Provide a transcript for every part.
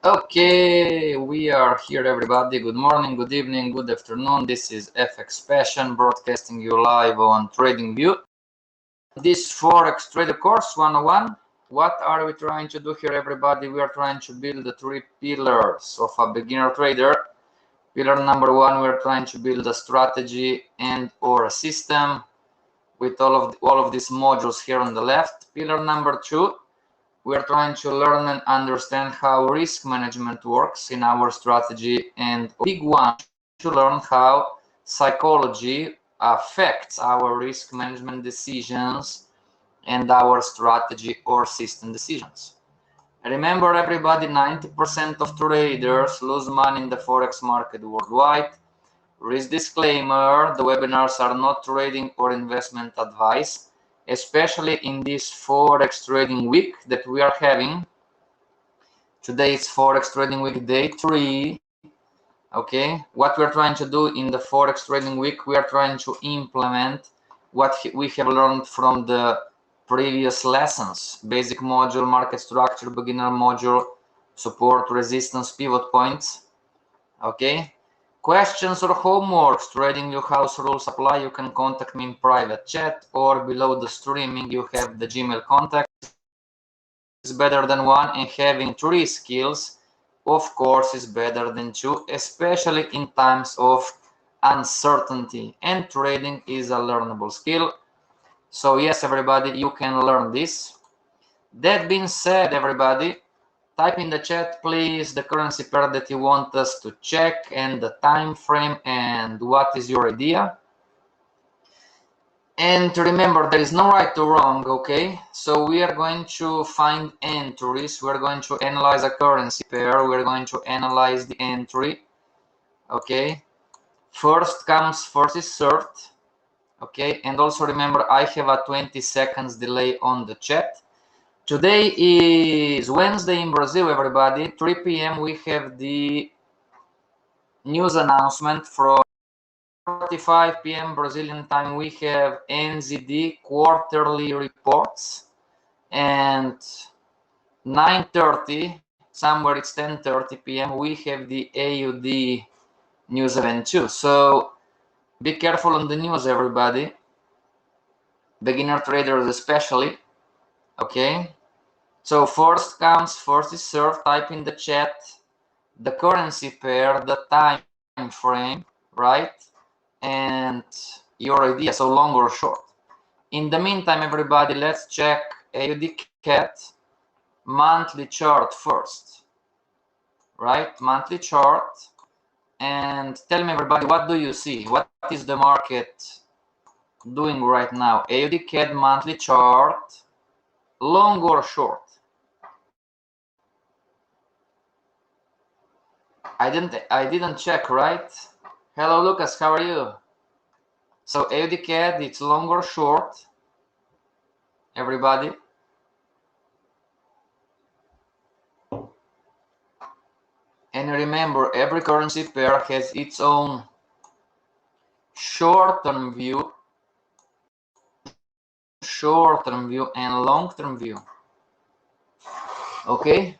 Okay, we are here, everybody. Good morning, good evening, good afternoon. This is Fxpassion broadcasting you live on TradingView. This Forex Trader Course 101. What are we trying to do here, everybody? We are trying to build the three pillars of a beginner trader. Pillar number one, we're trying to build a strategy and or a system with all of these modules here on the left. Pillar number two, we're trying to learn and understand how risk management works in our strategy, and big one, to learn how psychology affects our risk management decisions and our strategy or system decisions. Remember, everybody, 90% of traders lose money in the Forex market worldwide. Risk disclaimer, the webinars are not trading or investment advice, especially in this Forex trading week that we are having. Today is Forex trading week day 3. Okay, what we're trying to do in the Forex trading week, we are trying to implement what we have learned from the previous lessons: basic module, market structure, beginner module, support, resistance, pivot points. Okay, questions or homeworks, TradingView house rules apply. You can contact me in private chat, or below the streaming you have the Gmail contact. Is better than one, and having 3 skills, of course, is better than 2, especially in times of uncertainty, and trading is a learnable skill. So yes, everybody, you can learn this. That being said, everybody, type in the chat, please, the currency pair that you want us to check and the time frame and what is your idea. And remember, there is no right or wrong, okay? So we are going to find entries. We're going to analyze a currency pair. We're going to analyze the entry, okay? First comes, first is served, okay? And also remember, I have a 20 seconds delay on the chat. Today is Wednesday in Brazil, everybody. 3 p.m. we have the news announcement. From 4:45 p.m. Brazilian time, we have NZD quarterly reports, and 9:30, somewhere it's 10:30 p.m., we have the AUD news event too. So be careful on the news, everybody, beginner traders especially. Okay, so first comes, first is served. Type in the chat the currency pair, the time frame, right, and your idea, so long or short. In the meantime, everybody, let's check AUD CAD monthly chart first, right? Monthly chart, and tell me, everybody, what do you see? What is the market doing right now? AUD CAD monthly chart, long or short? I didn't check, right? Hello, Lucas, how are you? So AUD CAD, it's long or short, everybody? And remember, every currency pair has its own short-term view, and long-term view. Okay?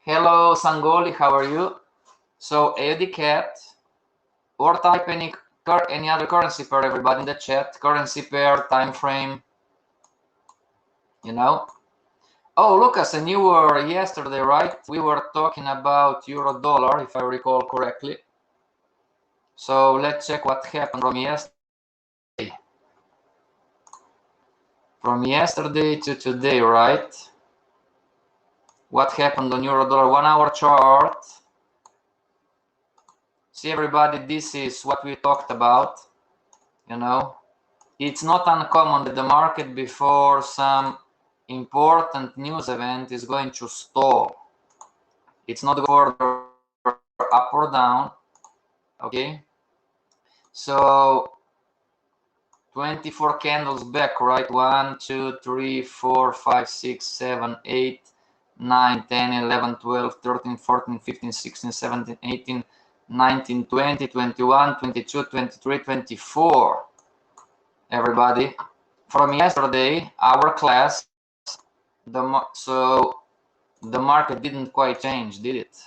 Hello, Sangoli, how are you? So AUD CAD, or type any other currency pair, everybody, in the chat. Currency pair, time frame, you know. Oh, Lucas, and you were yesterday, right? We were talking about euro dollar, if I recall correctly. So let's check what happened from yesterday. From yesterday to today, right? What happened on euro dollar 1 hour chart? See, everybody, this is what we talked about. You know, it's not uncommon that the market before some important news event is going to stall. It's not further up or down. Okay, so 24 candles back, right? 1, 2, 3, 4, 5, 6, 7, 8, 9, 10, 11, 12, 13, 14, 15, 16, 17, 18, 19, 20, 21, 22, 23, 24. Everybody, from yesterday, our class, so the market didn't quite change, did it?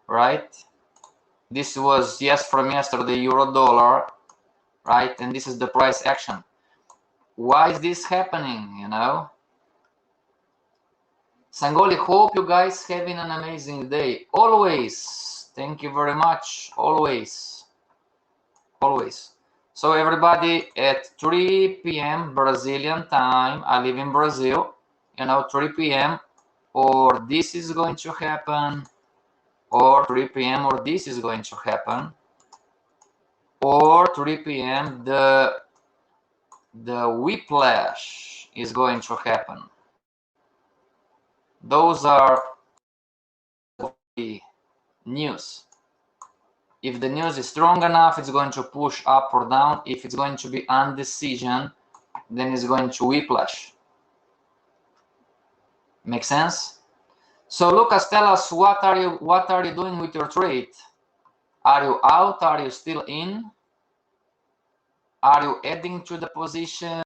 Right? This was, yes, from yesterday, euro dollar, right? And this is the price action. Why is this happening, you know? Sangoli, hope you guys having an amazing day. Always. Thank you very much. Always. Always. So everybody, at 3 p.m. Brazilian time, I live in Brazil, you know, 3 p.m. or this is going to happen, or 3 p.m. or this is going to happen, or 3 p.m. the whiplash is going to happen. Those are the news. If the news is strong enough, it's going to push up or down. If it's going to be undecision, then it's going to whiplash. Make sense? So Lucas, tell us, what are you doing with your trade? Are you out? Are you still in? Are you adding to the position?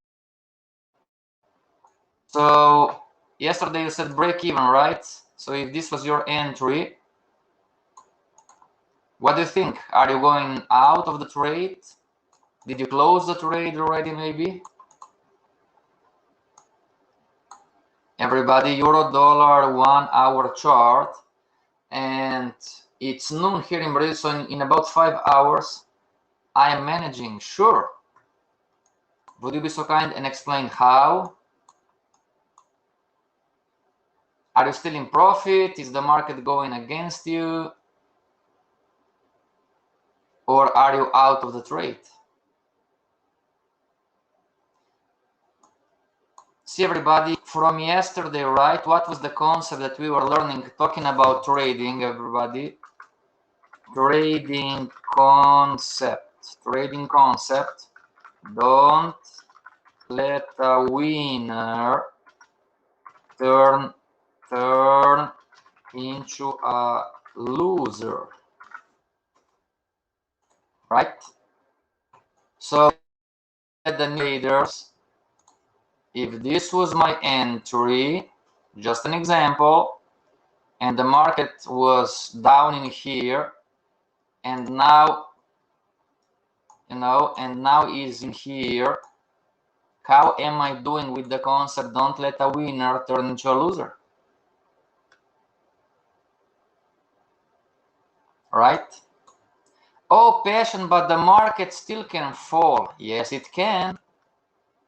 So yesterday you said break even, right? So if this was your entry, what do you think? Are you going out of the trade? Did you close the trade already, maybe? Everybody, euro dollar 1 hour chart, and it's noon here in Brazil, so in about 5 hours I am managing. Sure. Would you be so kind and explain how? Are you still in profit? Is the market going against you? Or are you out of the trade? See everybody, from yesterday, right? What was the concept that we were learning, talking about trading, everybody? Trading concept. Trading concept. Don't let a winner turn into a loser. Right? So the traders, if this was my entry, just an example, and the market was down in here, and now, you know, and now is in here, how am I doing with the concept, don't let a winner turn into a loser? Right? Oh, passion, but the market still can fall. Yes, it can.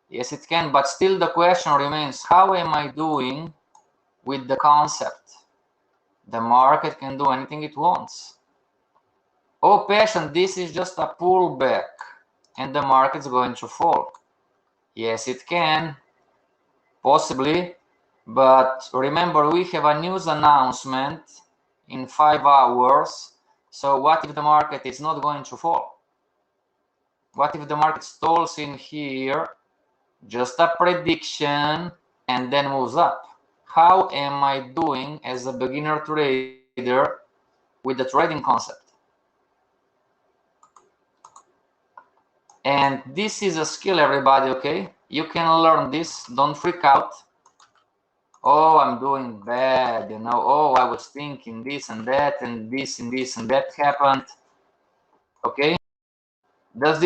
Yes, it can, but still the question remains, how am I doing with the concept? The market can do anything it wants. Oh, passion, this is just a pullback and the market's going to fall. Yes, it can, possibly, but remember, we have a news announcement in 5 hours. So what if the market is not going to fall? What if the market stalls in here, just a prediction, and then moves up? How am I doing as a beginner trader with the trading concept? And this is a skill, everybody, okay? You can learn this, don't freak out. Oh, I'm doing bad, you know, oh, I was thinking this and that, and this and this and that happened. Okay? Does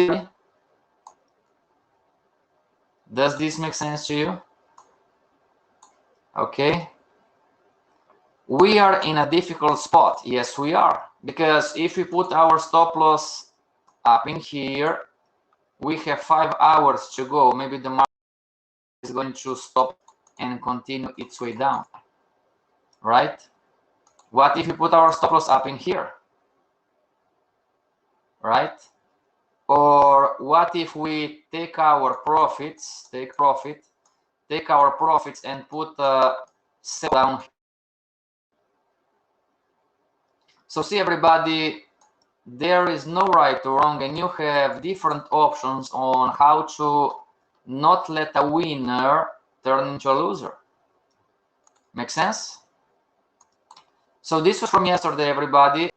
this make sense to you? Okay? We are in a difficult spot. Yes, we are. Because if we put our stop loss up in here, we have 5 hours to go. Maybe the market is going to stop and continue its way down. Right? What if we put our stop loss up in here? Right? Or what if we take our profits, take our profits and put sell down? So see everybody, there is no right or wrong, and you have different options on how to not let a winner turn into a loser. Make sense? So this was from yesterday, everybody.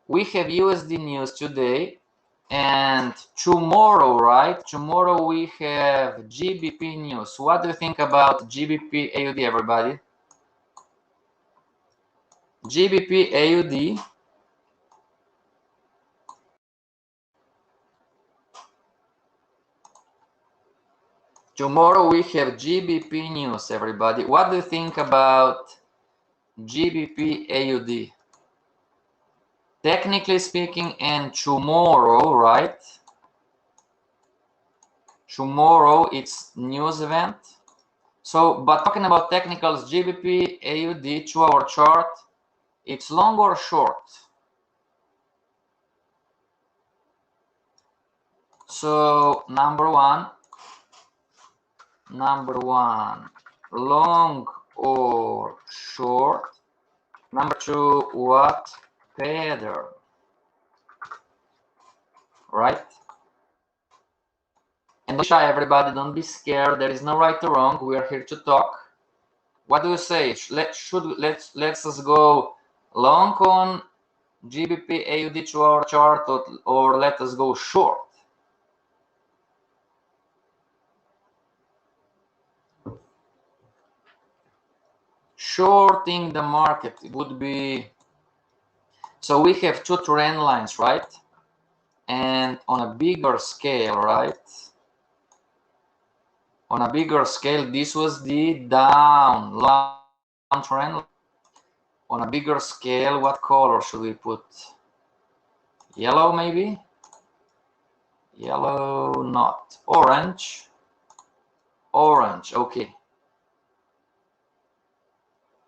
We have USD news today. And tomorrow, right? Tomorrow we have GBP news. What do you think about GBP AUD, everybody? GBP AUD. Tomorrow we have GBP news, everybody. What do you think about GBP AUD? Technically speaking, and tomorrow, right? Tomorrow it's news event. So, but talking about technicals, GBP AUD 2-hour chart, it's long or short? So number one, long or short. Number two, what pattern, right? And don't be shy, everybody, don't be scared. There is no right or wrong. We are here to talk. What do you say? Let's us go long on GBP AUD 2-hour chart, or let us go short? Shorting the market would be, so we have two trend lines, right? And on a bigger scale, right? On a bigger scale, this was the down trend. On a bigger scale, what color should we put? Yellow, maybe? Yellow, not. Orange. Orange, okay.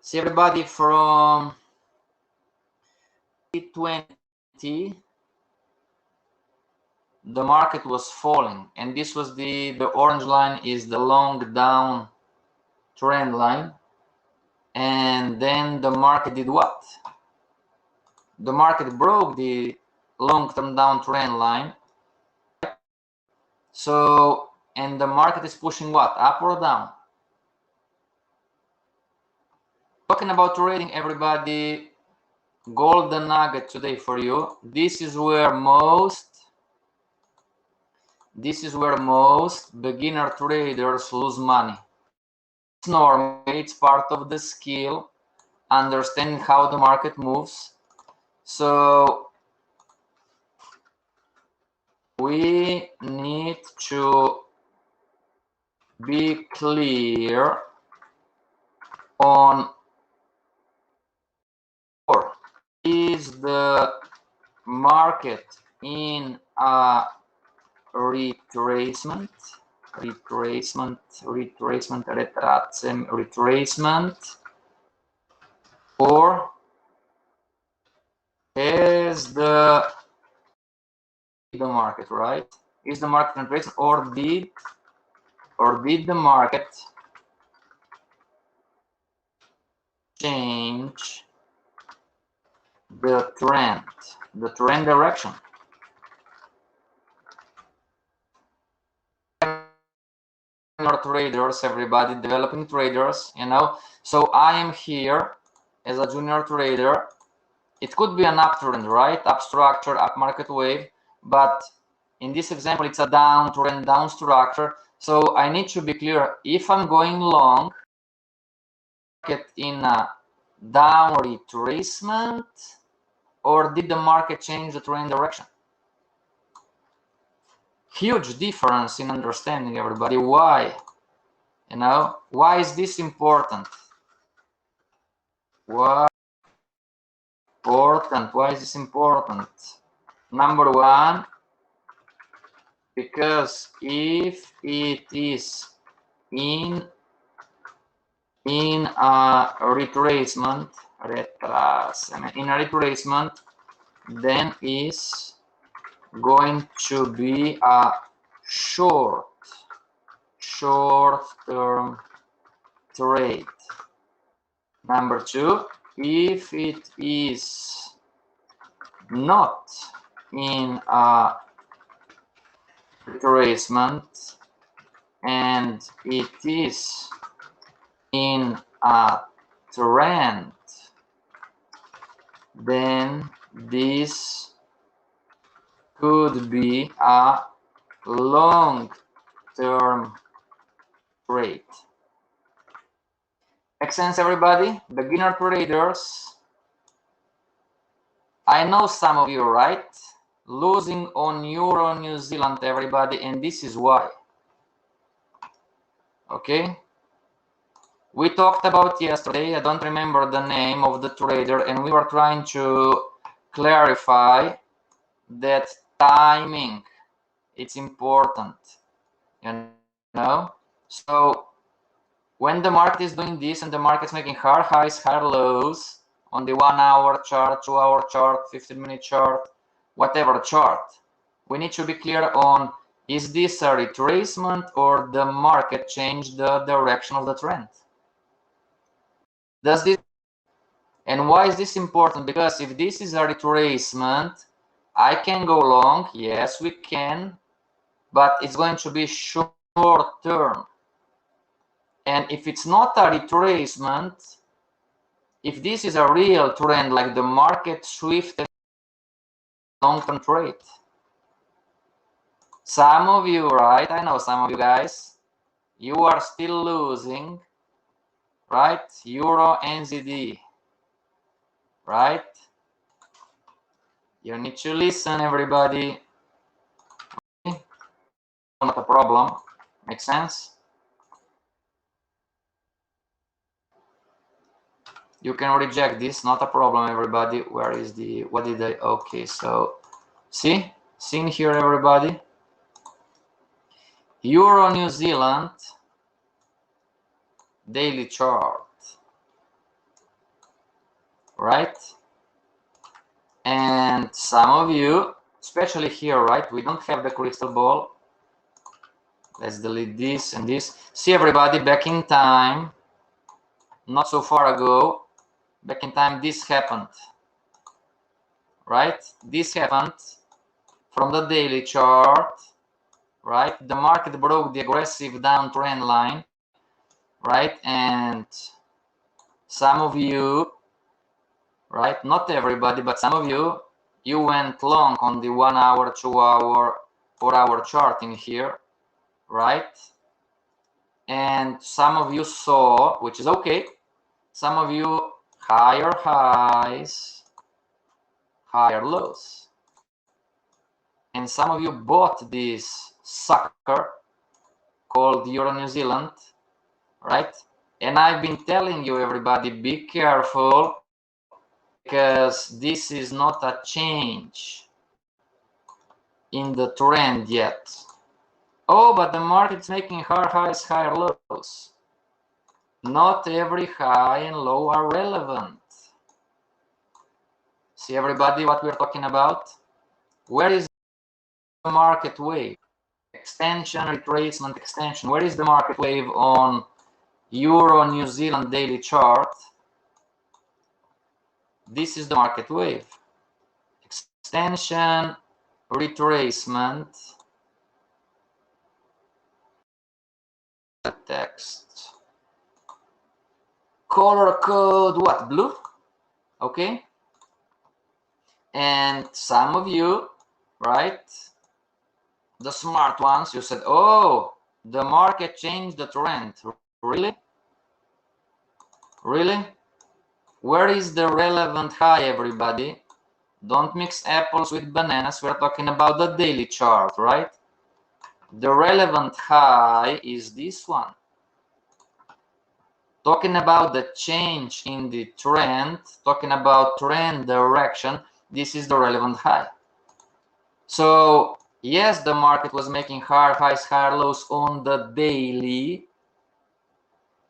See, everybody, from 2020, the market was falling, and this was the orange line is the long down trend line. And then the market did what? The market broke the long-term down trend line. So, and the market is pushing what? Up or down? Talking about trading, everybody, golden nugget today for you. This is where most beginner traders lose money. It's normal, it's part of the skill, understanding how the market moves. So we need to be clear on, or is the market in a retracement, or is the market, right? Is the market in retracement, or did the market change the trend direction? Traders, everybody, developing traders, you know. So I am here as a junior trader. It could be an uptrend, right? Up structure, up market wave, but in this example, it's a downtrend, down structure. So I need to be clear, if I'm going long, market in a down retracement, or did the market change the trend direction? Huge difference in understanding, everybody. Why? You know, why is this important? Why important? Why is this important? Number one, because if it is in a retracement, then is going to be a short-term trade. Number two, if it is not in a retracement and it is in a trend, then this could be a long-term trade. Makes sense, everybody? Beginner traders, I know some of you, right? Losing on Euro New Zealand, everybody, and this is why. Okay? We talked about yesterday, I don't remember the name of the trader, and we were trying to clarify that timing, it's important, you know? So when the market is doing this and the market's making higher highs, higher lows on the 1 hour chart, 2 hour chart, 15-minute chart, whatever chart, we need to be clear on, is this a retracement or the market changed the direction of the trend? Does this, and why is this important? Because if this is a retracement, I can go long, yes we can, but it's going to be short term. And if it's not a retracement, if this is a real trend, like the market swifted long-term trade, some of you, right, I know some of you guys, you are still losing, right, Euro NZD, right? You need to listen, everybody. Okay? Not a problem. Makes sense? You can reject this, not a problem, everybody. Where is the, what did I, okay, so see, seeing here, everybody, Euro New Zealand daily chart, right? And some of you, especially here, right, we don't have the crystal ball. Let's delete this and this. See, everybody, back in time, not so far ago, back in time, this happened, right? This happened from the daily chart, right? The market broke the aggressive downtrend line, right? And some of you, right, not everybody, but some of you, you went long on the 1 hour, 2 hour, 4 hour chart in here, right? And some of you saw, which is okay, some of you higher highs, higher lows. And some of you bought this sucker called Euro New Zealand, right? And I've been telling you, everybody, be careful, because this is not a change in the trend yet. Oh, but the market's making higher highs, higher lows. Not every high and low are relevant. See, everybody, what we're talking about? Where is the market wave? Extension, retracement, extension. Where is the market wave on Euro New Zealand daily chart? This is the market wave. Extension, retracement, text. Color code, what? Blue? Okay. And some of you, right, the smart ones, you said, oh, the market changed the trend. Really? Really? Where is the relevant high, everybody? Don't mix apples with bananas. We're talking about the daily chart, right? The relevant high is this one. Talking about the change in the trend, talking about trend direction, this is the relevant high. So yes, the market was making higher highs, higher lows on the daily,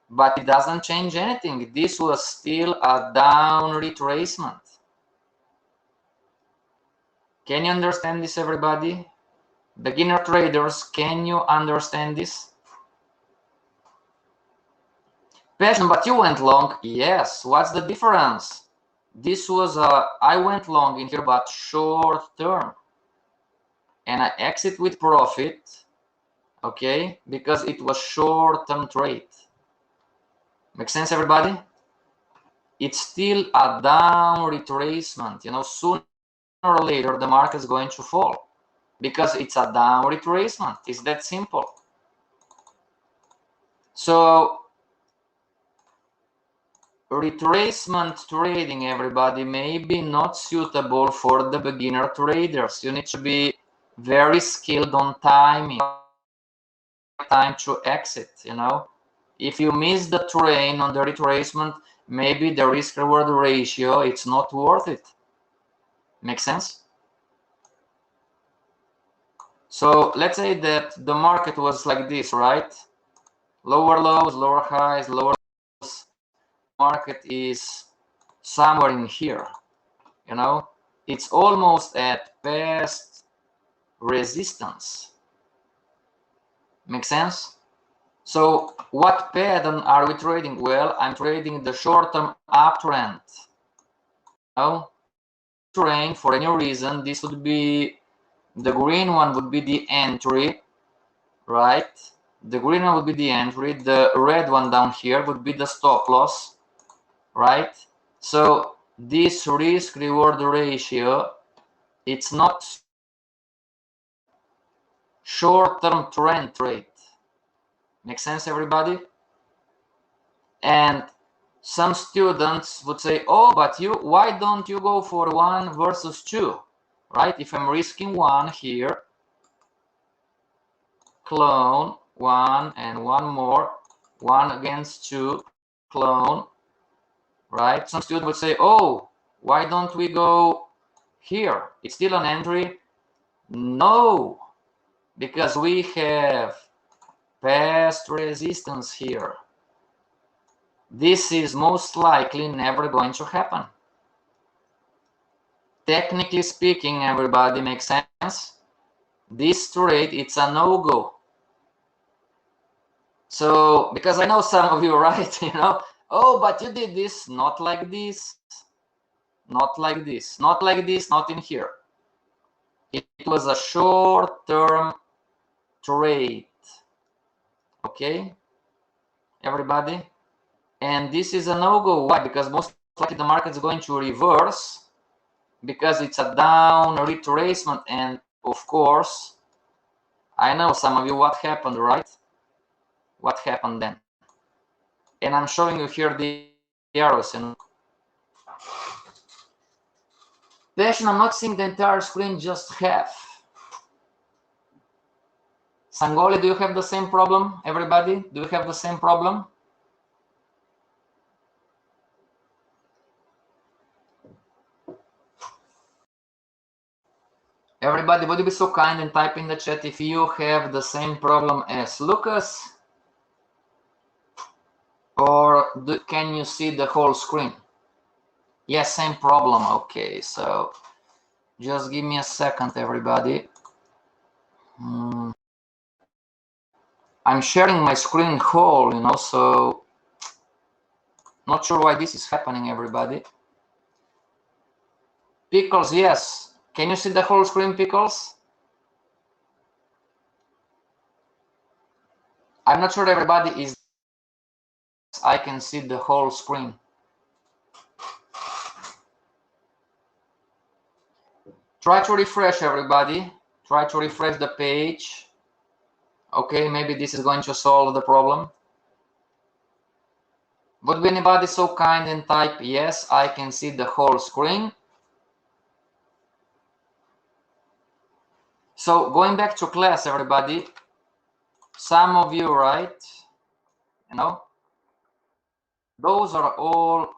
but it doesn't change anything. This was still a down retracement. Can you understand this, everybody? Beginner traders, can you understand this? Passion, but you went long. Yes, what's the difference? This was I went long in here, but short term. And I exit with profit, okay, because it was short-term trade. Make sense, everybody? It's still a down retracement. You know, sooner or later the market is going to fall. because it's a down retracement. It's that simple. So retracement trading, everybody, may be not suitable for the beginner traders. You need to be very skilled on timing, time to exit. If you miss the train on the retracement, maybe the risk reward ratio, it's not worth it. Make sense? So let's say that the market was like this, right? Lower lows, lower highs, lower lows. Market is somewhere in here. It's almost at past resistance. Make sense? So what pattern are we trading? Well, I'm trading the short-term uptrend. Trend for any reason, this would be, the green one would be the entry, right? The green one would be the entry. The red one down here would be the stop loss, right? So this risk reward ratio, it's not short-term trend trade. Make sense, everybody? And some students would say, oh, but why don't you go for 1 versus 2, right? If I'm risking 1 here, clone 1 and 1 more, 1 against 2, clone, right? Some student would say, oh, why don't we go here? It's still an entry. No, because we have past resistance here. This is most likely never going to happen. Technically speaking, everybody, makes sense? This trade, it's a no-go. So, because I know some of you, right, oh, but you did this, not like this, not like this, not like this, not in here. It was a short-term trade, okay, everybody? And this is a no-go. Why? Because most likely the market is going to reverse, because it's a down retracement. And of course, I know some of you what happened, right? What happened then? And I'm showing you here the arrows. Passion, I'm not seeing the entire screen, just half. Sangoli, do you have the same problem? Everybody, do you have the same problem? Everybody, would you be so kind and type in the chat if you have the same problem as Lucas? Or can you see the whole screen? Yes, same problem. Okay, so just give me a second, everybody. I'm sharing my screen whole, so not sure why this is happening, everybody. Pickles, yes. Can you see the whole screen, Pickles? I'm not sure everybody is. I can see the whole screen. Try to refresh, everybody. Try to refresh the page. Okay, maybe this is going to solve the problem. Would be anybody so kind and type, yes, I can see the whole screen. So going back to class, everybody, some of you, right, those are all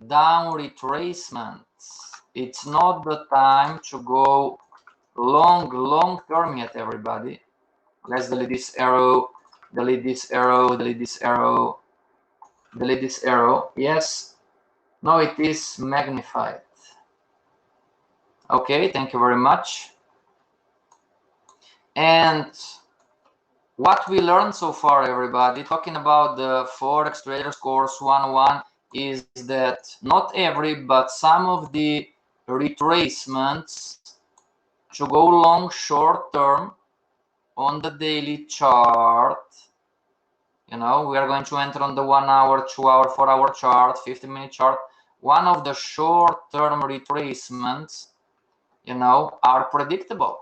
down retracements. It's not the time to go long term yet, everybody. Let's delete this arrow, delete this arrow, delete this arrow, delete this arrow. Yes, no, it is magnified. Okay, thank you very much. And what we learned so far, everybody, talking about the Forex Traders Course 101, is that not every, but some of the retracements to go long short term on the daily chart. We are going to enter on the 1 hour, 2 hour, 4 hour chart, 15-minute chart. One of the short term retracements, are predictable.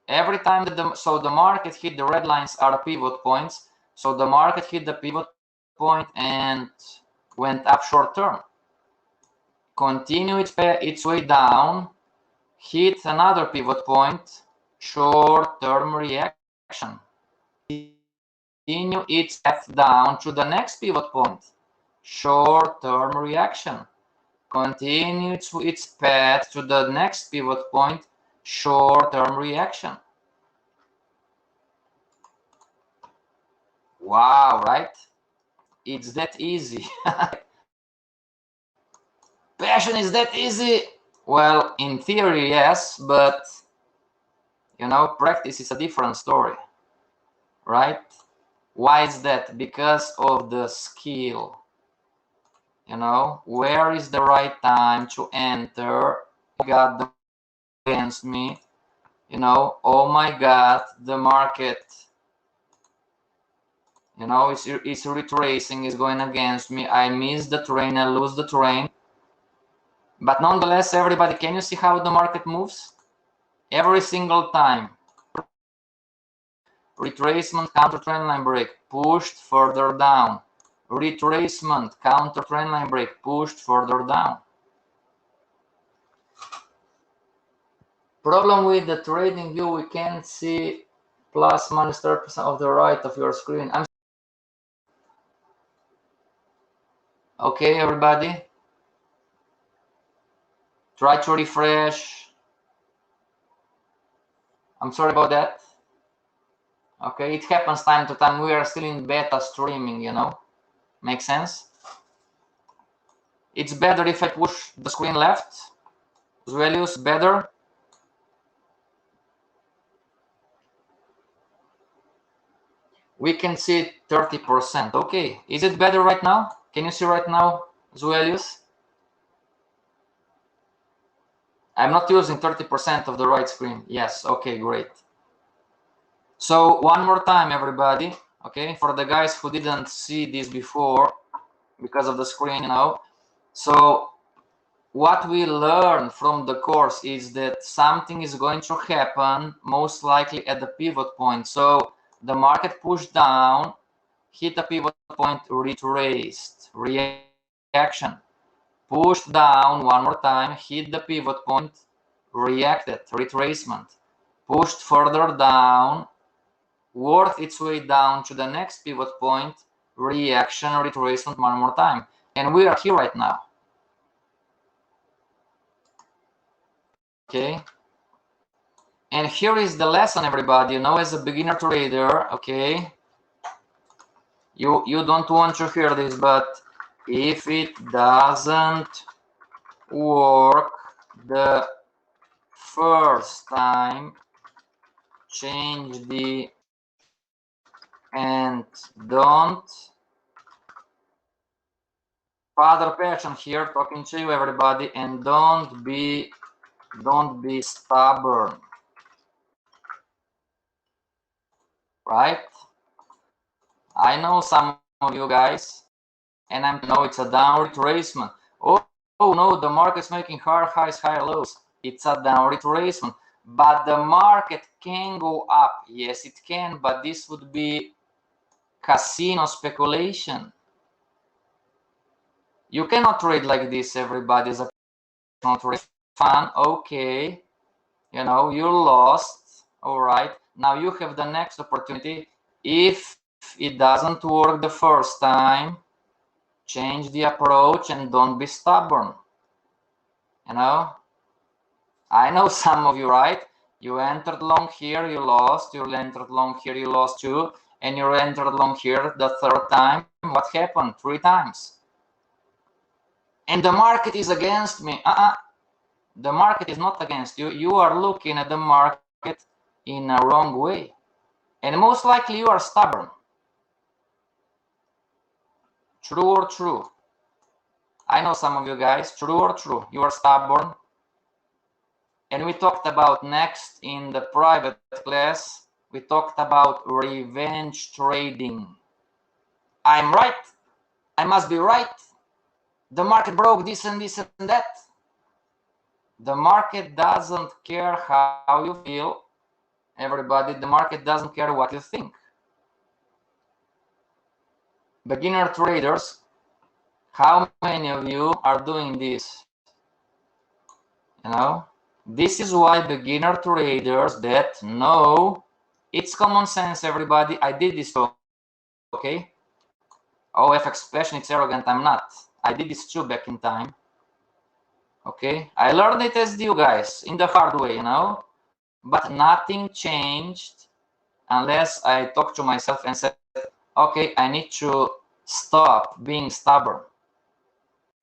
Every time that the market hit the red lines are pivot points. So the market hit the pivot point and went up short term. Continue its way down, hit another pivot point, short term reaction. Continue its path down to the next pivot point, short term reaction. Continue its path to the next pivot point, short term reaction. Wow, right? It's that easy. Passion is that easy? Well, in theory, yes, but you know, practice is a different story, right? Why is that? Because of the skill. You know, where is the right time to enter? Oh my God, the against me. You know, oh my God, the market, you know, it's retracing, is going against me. I miss the train, I lose the train. But nonetheless, everybody, can you see how the market moves? Every single time. Retracement, counter trendline break, pushed further down. Retracement, counter trendline break, pushed further down. Problem with the trading view, we can't see plus minus 30% of the right of your screen. Okay, everybody. Try to refresh. I'm sorry about that. Okay, it happens time to time. We are still in beta streaming, you know. Makes sense? It's better if I push the screen left. Values better. We can see 30%. Okay, is it better right now? Can you see right now, Zuelius? I'm not using 30% of the right screen. Yes, okay, great. So one more time, everybody, okay, for the guys who didn't see this before because of the screen, you know. So what we learned from the course is that something is going to happen, most likely at the pivot point. So the market pushed down, hit a pivot point, retraced, reaction. Pushed down one more time, hit the pivot point, reacted, retracement. Pushed further down, worked its way down to the next pivot point, reaction, retracement one more time. And we are here right now. Okay. And here is the lesson, everybody. You know, as a beginner trader, okay, you don't want to hear this, but if it doesn't work the first time, change the and don't. Father Passion here talking to you, everybody, and don't be stubborn, right? I know some of you guys, and I know it's a downward retracement. Oh no, the market's making higher highs, higher lows. It's a downward retracement, but the market can go up. Yes, it can, but this would be casino speculation. You cannot trade like this, everybody. It's not fun. Okay, you know, you lost. All right, now you have the next opportunity. If it doesn't work the first time, change the approach and don't be stubborn. You know, I know some of you, right? You entered long here, you lost. You entered long here, you lost too. And you entered long here the third time. What happened? 3 times. And the market is against me. The market is not against you. You are looking at the market in a wrong way. And most likely you are stubborn. True or true? I know some of you guys. True or true? You are stubborn. And we talked about next in the private class, we talked about revenge trading. I'm right. I must be right. The market broke this and this and that. The market doesn't care how you feel. Everybody, the market doesn't care what you think. Beginner traders, how many of you are doing this? You know, this is why beginner traders that know it's common sense, everybody. I did this too, okay? Oh, Fxpassion, it's arrogant. I'm not. I did this too back in time. Okay, I learned it as you guys in the hard way, you know, but nothing changed unless I talked to myself and said, okay, I need to stop being stubborn.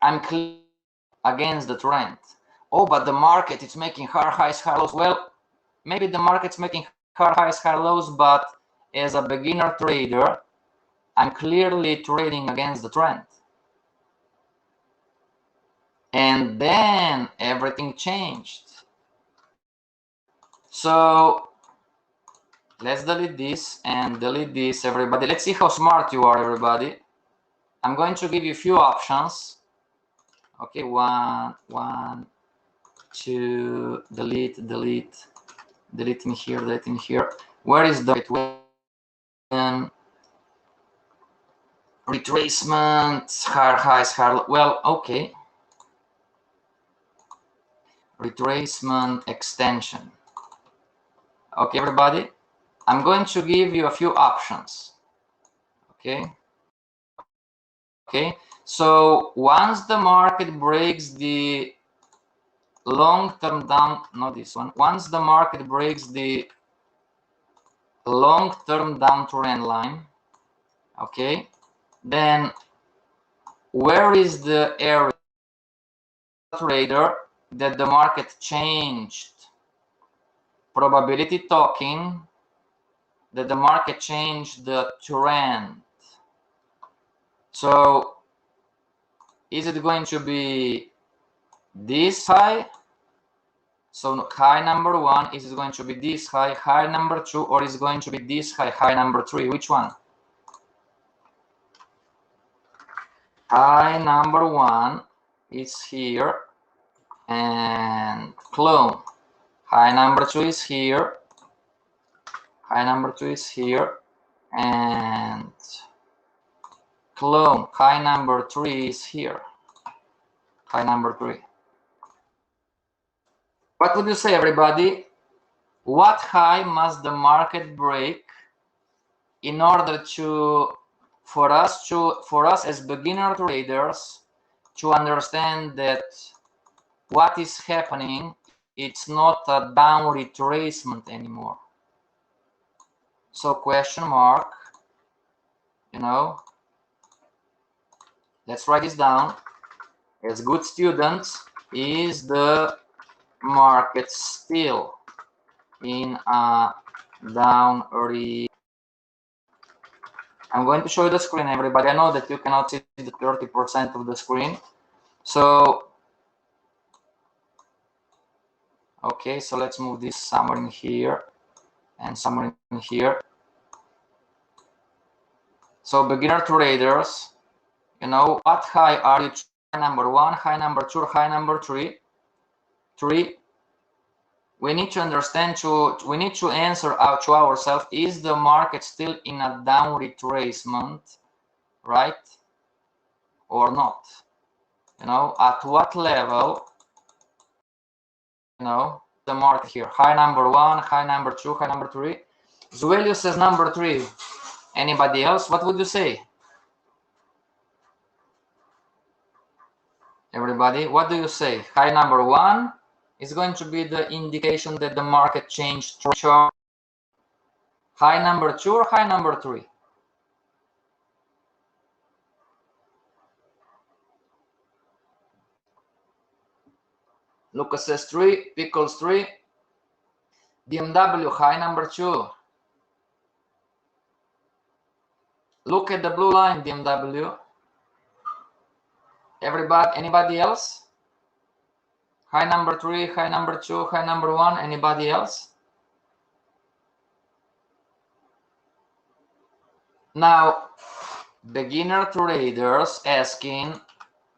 I'm clear against the trend. Oh, but the market, it's making higher highs, higher lows. Well, maybe the market's making higher highs, higher lows, but as a beginner trader, I'm clearly trading against the trend. And then everything changed. So let's delete this and delete this, everybody. Let's see how smart you are, everybody. I'm going to give you a few options. Okay, one, two, delete, delete, delete in here, delete in here. Where is the retracement, higher highs, higher, well, okay. Retracement extension. Okay, everybody, I'm going to give you a few options. Okay. Okay, so once the market breaks the long-term down, not this one, once the market breaks the long-term downtrend line, okay, then where is the area trader that the market changed? Probability talking that the market changed the trend. So is it going to be this high? So high number one, is it going to be this high, high number two, or is it going to be this high, high number three? Which one? High number one is here and clone. High number two is here. High number two is here and clone. High number three is here. High number three. What would you say, everybody? What high must the market break in order to for us as beginner traders to understand that what is happening, it's not a down retracement anymore? So question mark, you know, let's write this down. As good students, is the market still in a down re? I'm going to show you the screen, everybody. I know that you cannot see the 30% of the screen. So, okay, so let's move this somewhere in here and somewhere in here. So beginner traders, you know, what high are you? High number one, high number two, high number three. We need to understand, we need to answer out to ourselves, is the market still in a down retracement, right? Or not? You know, at what level, you know, the market here? High number one, high number two, high number three. Zuelio says number three. Anybody else? What would you say? Everybody, what do you say? High number one is going to be the indication that the market changed chart. High number two or high number three? Lucas says three, Pickles three. BMW, high number two. Look at the blue line, BMW. Everybody, anybody else? High number three, high number two, high number one, anybody else? Now, beginner traders asking,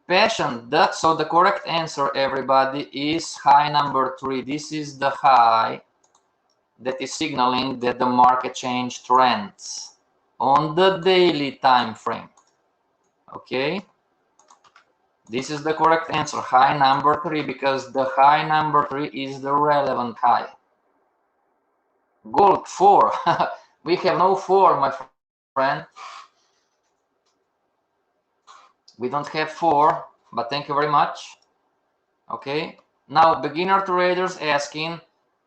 Passion, so the correct answer, everybody, is high number three. This is the high that is signaling that the market change trends on the daily time frame. Okay, this is the correct answer, high number 3, because the high number 3 is the relevant high. Gold 4. We have no 4, my friend. We don't have 4, but thank you very much. Okay, now beginner traders asking,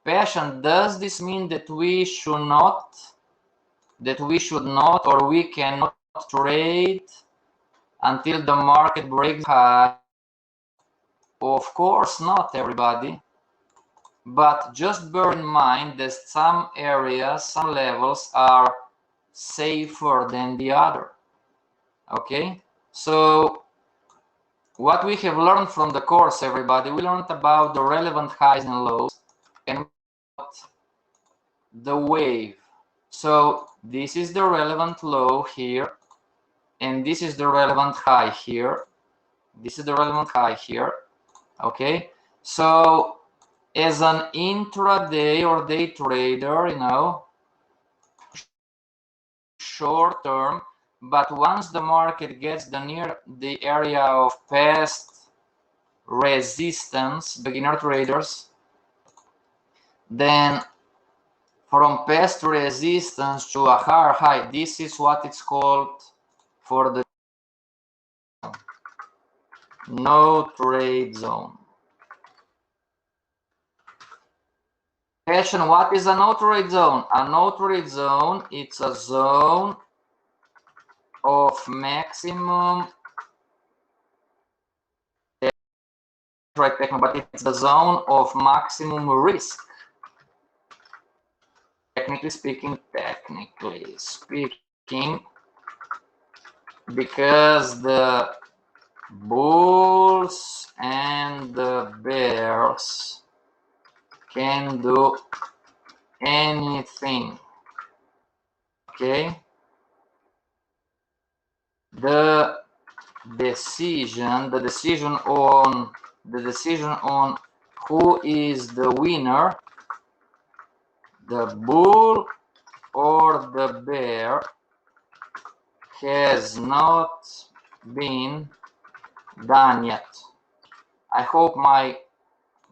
Passion, does this mean that we should not or we cannot trade until the market breaks high? Of course not, everybody. But just bear in mind that some areas, some levels are safer than the other. Okay, so what we have learned from the course, everybody, we learned about the relevant highs and lows and the wave. So this is the relevant low here, and this is the relevant high here. This is the relevant high here. Okay, so as an intraday or day trader, you know, short term, but once the market gets near the area of past resistance, beginner traders, then from past resistance to a higher high, this is what it's called for the no trade zone. Passion, what is a no trade zone? A no trade zone, it's a zone of maximum, but it's the zone of maximum risk. Technically speaking, because the bulls and the bears can do anything. Okay, the decision on who is the winner, the bull or the bear, has not been done yet. I hope my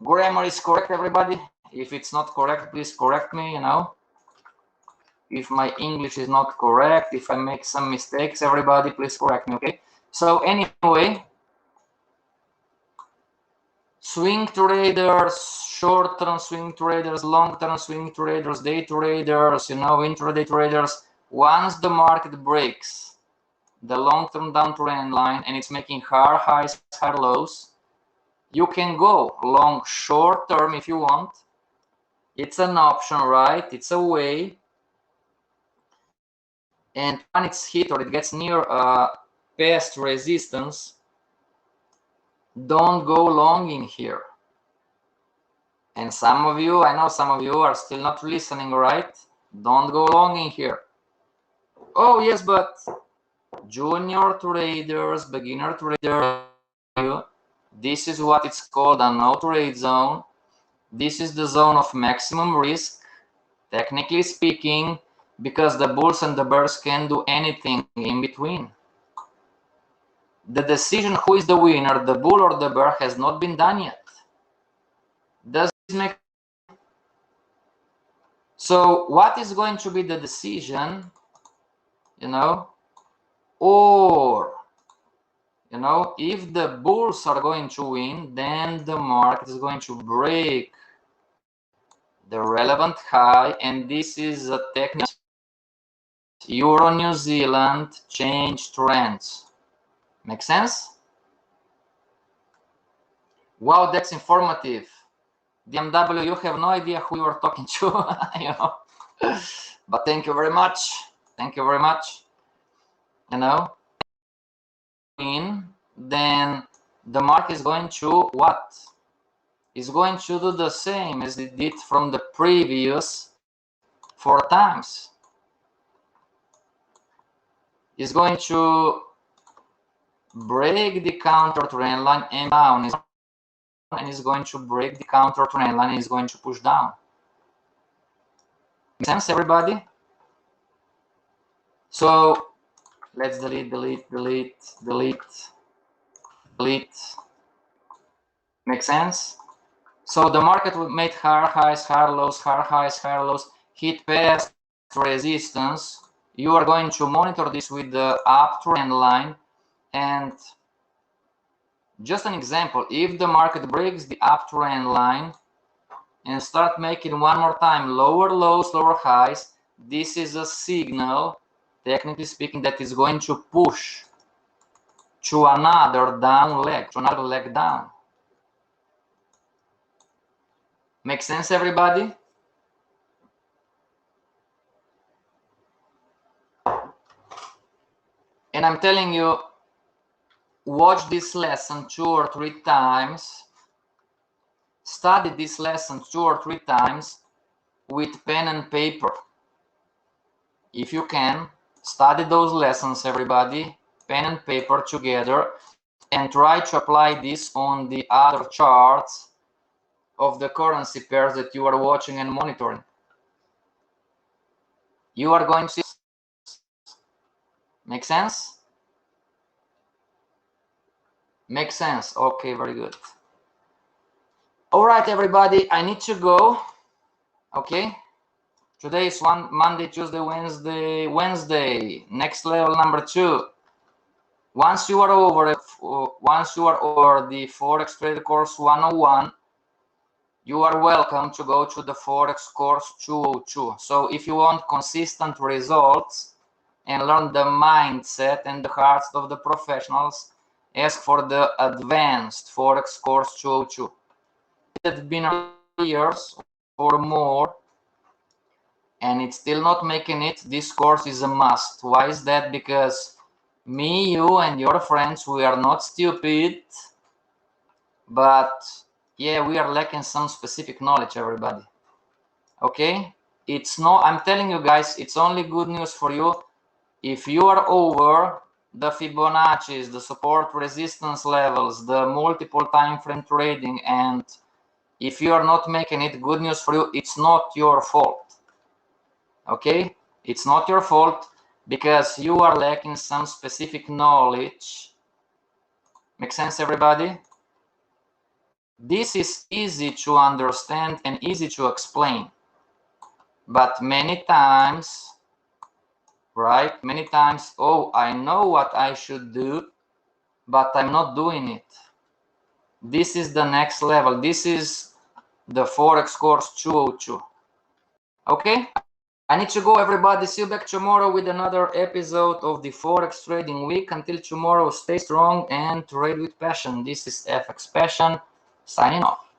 grammar is correct, everybody. If it's not correct, please correct me, you know. If my English is not correct, if I make some mistakes, everybody, please correct me, okay? So anyway, swing traders, short-term swing traders, long-term swing traders, day traders, you know, intraday traders, once the market breaks the long-term downtrend line and it's making higher highs, higher lows, you can go long short-term if you want. It's an option, right? It's a way. And when it's hit or it gets near past resistance, don't go long in here. And some of you, I know some of you are still not listening, right? Don't go long in here. Oh yes, but junior traders, beginner traders, this is what it's called a no trade zone. This is the zone of maximum risk, technically speaking, because the bulls and the bears can do anything in between. The decision who is the winner, the bull or the bear, has not been done yet. Does this make sense? So what is going to be the decision, you know, or, you know, if the bulls are going to win, then the market is going to break the relevant high, and this is a technical Euro New Zealand change trends. Make sense? Wow, that's informative. DMW, you have no idea who you are talking to, you know. But thank you very much. Thank you very much. You know, then the market is going to what? Is going to do the same as it did from the previous 4 times. Is going to break the counter trend line and down, and is going to break the counter trend line and is going to push down. sense, everybody? So let's delete. Make sense? So the market made higher highs, higher lows, higher highs, higher lows, hit past resistance. You are going to monitor this with the uptrend line. And just an example, if the market breaks the uptrend line and start making one more time lower lows, lower highs, this is a signal, technically speaking, that is going to push to another down leg, to another leg down. Make sense, everybody? And I'm telling you, watch this lesson 2 or 3 times, study this lesson 2 or 3 times with pen and paper. If you can, study those lessons, everybody, pen and paper together, and try to apply this on the other charts of the currency pairs that you are watching and monitoring. You are going to see. Make sense? Makes sense. Okay, very good. All right, everybody, I need to go. Okay. Today is Monday, Tuesday, Wednesday. Next level number 2. Once you are over the Forex Trader Course 101, you are welcome to go to the Forex Course 202. So if you want consistent results and learn the mindset and the hearts of the professionals, ask for the Advanced Forex Course 202. It's been years or more, and it's still not making it. This course is a must. Why is that? Because me, you, and your friends, we are not stupid, but yeah, we are lacking some specific knowledge, everybody. Okay? It's no, I'm telling you guys, it's only good news for you if you are over the Fibonacci's, the support resistance levels, the multiple time frame trading, and if you are not making it, good news for you, it's not your fault. Okay? It's not your fault because you are lacking some specific knowledge. Make sense, everybody? This is easy to understand and easy to explain. But many times, right? Many times, oh, I know what I should do, but I'm not doing it. This is the next level. This is the Forex Course 202. Okay? I need to go, everybody. See you back tomorrow with another episode of the Forex Trading Week. Until tomorrow, stay strong and trade with passion. This is Fxpassion signing off.